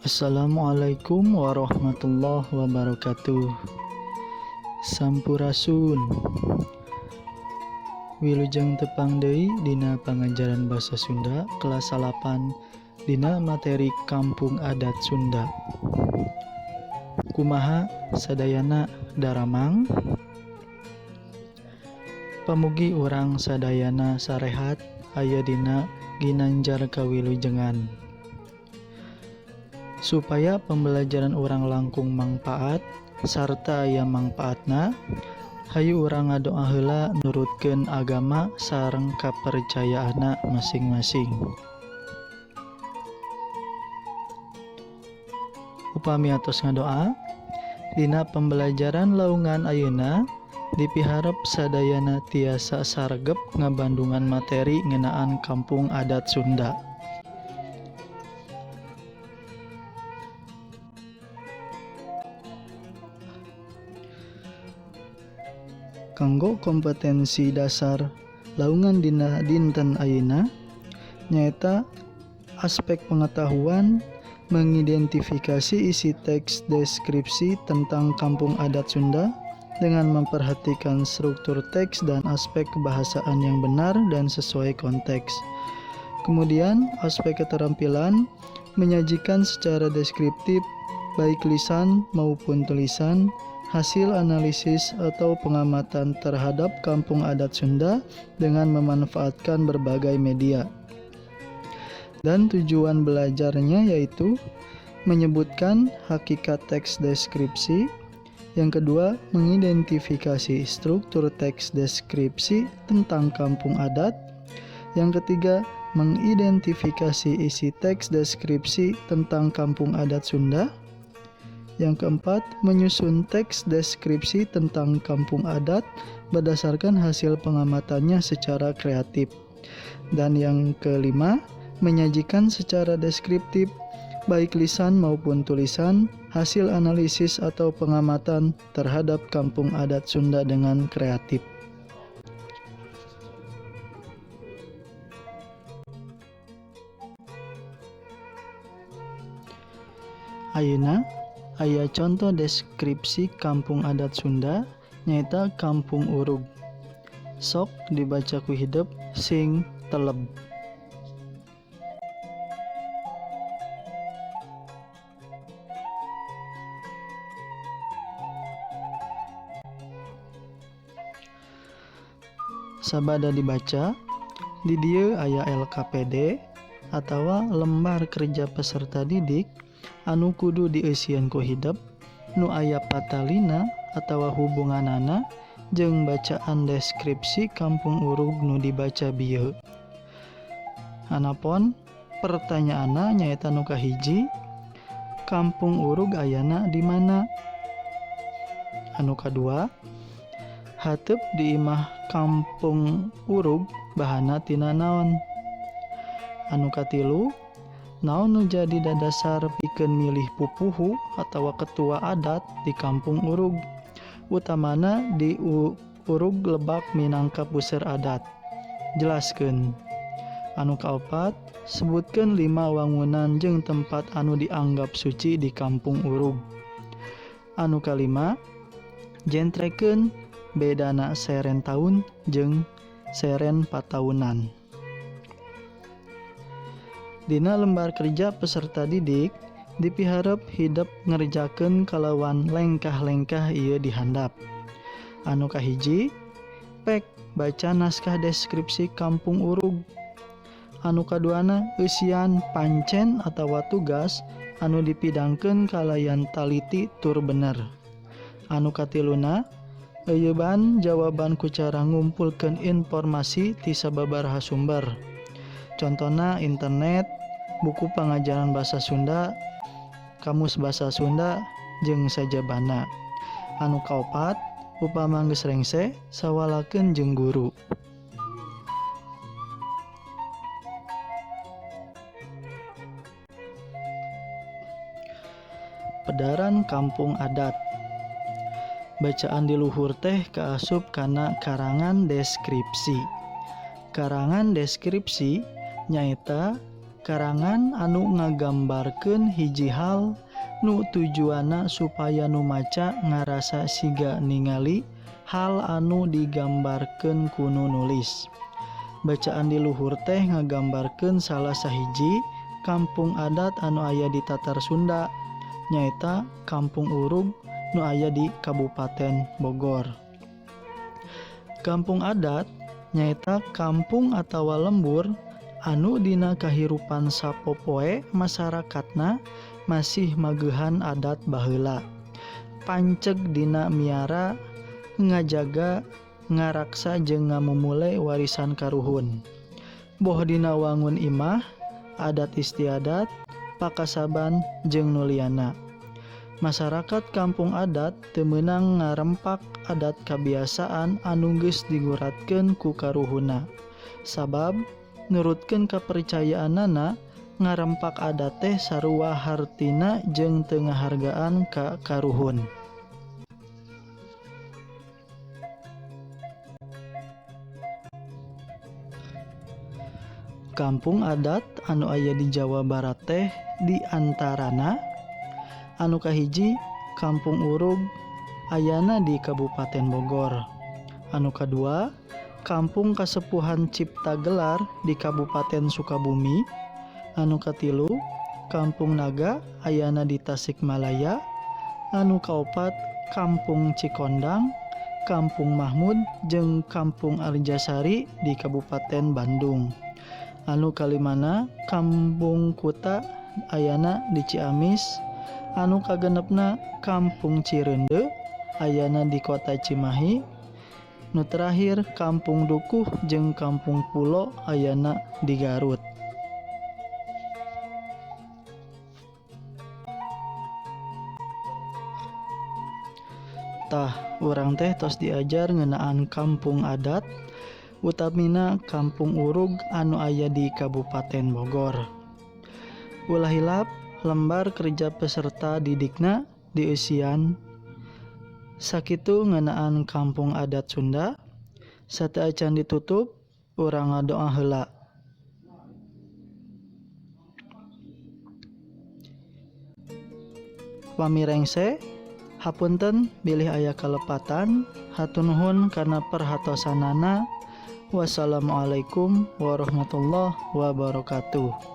Assalamualaikum warahmatullahi wabarakatuh. Sampurasun. Wilujeng tepang deui dina pangajaran basa Sunda kelas 8 dina materi Kampung Adat Sunda. Kumaha sadayana daramang? Pamugi urang sadayana sarehat aya dina ginanjar kawilujengan. Supaya pembelajaran urang langkung mangpaat sarta aya mangpaatna, hayu urang ngadoa heula nurutkeun agama sareng kapercayaanna masing-masing. Upami atos ngadoa, dina pembelajaran laungan ayeuna dipiharep sadayana tiasa sargep ngabandungan materi ngeunaan Kampung Adat Sunda. Kanggo kompetensi dasar laungan dina dinten ayeuna nyaeta aspek pengetahuan mengidentifikasi isi teks deskripsi tentang Kampung Adat Sunda dengan memperhatikan struktur teks dan aspek kebahasaan yang benar dan sesuai konteks. Kemudian aspek keterampilan menyajikan secara deskriptif baik lisan maupun tulisan hasil analisis atau pengamatan terhadap Kampung Adat Sunda dengan memanfaatkan berbagai media. Dan tujuan belajarnya yaitu menyebutkan hakikat teks deskripsi. Yang kedua, mengidentifikasi struktur teks deskripsi tentang kampung adat. Yang ketiga, mengidentifikasi isi teks deskripsi tentang Kampung Adat Sunda. Yang keempat, menyusun teks deskripsi tentang kampung adat berdasarkan hasil pengamatannya secara kreatif. Dan yang kelima, menyajikan secara deskriptif baik lisan maupun tulisan hasil analisis atau pengamatan terhadap Kampung Adat Sunda dengan kreatif. Ayeuna aya contoh deskripsi Kampung Adat Sunda nyaeta Kampung Urug. Sok dibaca ku hideuk sing teleb. Sabada dibaca, di dieu aya LKPD atawa lembar kerja peserta didik anu kudu dieusian ku hideuk nu aya patalina atawa hubunganana jeung bacaan deskripsi Kampung Urug nu dibaca bieu. Anapun pertanyaanna nyaeta nu kahiji, Kampung Urug ayana di mana? Anu kadua, hateup di imah Kampung Urug bahana tina naon? Anu katilu, naon nu jadi dadasar pikeun milih pupuhu atawa ketua adat di Kampung Urug, utamana di Urug Lebak minangka puseur adat. Jelaskeun. Anu kaopat, sebutkeun 5 wangunan jeung tempat anu dianggap suci di Kampung Urug. Anu kalima, jentrekeun bedana seren taun jeung seren patahunan. Dina lembar kerja peserta didik dipiharep hideuk ngerjakeun kalawan lengkah-lengkah ieu dihandap. Anu kahiji, pek baca naskah deskripsi Kampung Urug. Anu kaduana, eusian pancen atawa tugas anu dipidangkeun kalayan taliti tur bener. Anu katiluna, euyeuban jawaban ku cara ngumpulkeun informasi ti sababaraha sumber. Contona internet, buku pengajaran bahasa Sunda, kamus bahasa Sunda, jeung sajabana. Anu kaopat, upama geus rengse, sawalakeun jeung guru. Pedaran Kampung Adat. Bacaan di luhur teh kaasup kana karangan deskripsi. Karangan deskripsi nyaeta karangan anu ngagambarkeun hiji hal nu tujuana supaya nu maca ngarasa siga ningali hal anu digambarkeun ku nu nulis. Bacaan di luhur teh ngagambarkeun salah sahiji kampung adat anu aya di Tatar Sunda, nyaeta Kampung Urug nu aya di Kabupaten Bogor. Kampung adat nyaeta kampung atawa lembur anu dina kahirupan sapopoe masyarakatna masih magehan adat baheula. Panceg dina miara, ngajaga, ngaraksa jeung ngamumule warisan karuhun. Boh dina wangun imah, adat istiadat, pakasaban jeung nu liana. Masyarakat kampung adat teu meunang ngarempak adat kabiasaan anu geus diguratkeun ku karuhuna. Sabab nurutkeun kapercayaanana ngarempak adat teh sarua hartina jeung teu ngahargaan ka karuhun. Kampung adat anu aya di Jawa Barat teh di antarana anu kahiji Kampung Urug ayana di Kabupaten Bogor. Anu kadua Kampung Kasepuhan Cipta Gelar di Kabupaten Sukabumi. Anu katilu Kampung Naga ayana di Tasikmalaya. Anu kaopat Kampung Cikondang, Kampung Mahmud jeung Kampung Arjasari di Kabupaten Bandung. Anu kalimana Kampung Kuta ayana di Ciamis. Anu kagenepna Kampung Cireunde ayana di Kota Cimahi. Nu terakhir Kampung Dukuh jeung Kampung Pulo ayana di Garut. Tah, urang teh tos diajar ngeunaan kampung adat utamina Kampung Urug anu aya di Kabupaten Bogor. Ulah hilap lembar kerja peserta didikna dieusian sakitu ngeunaan kampung adat Sunda. Sateu acan ditutup, urang ngadoa heula. Pamirengse, hapunten bilih aya kalepatan. Hatur nuhun kana perhatosanana. Wassalamualaikum warahmatullahi wabarakatuh.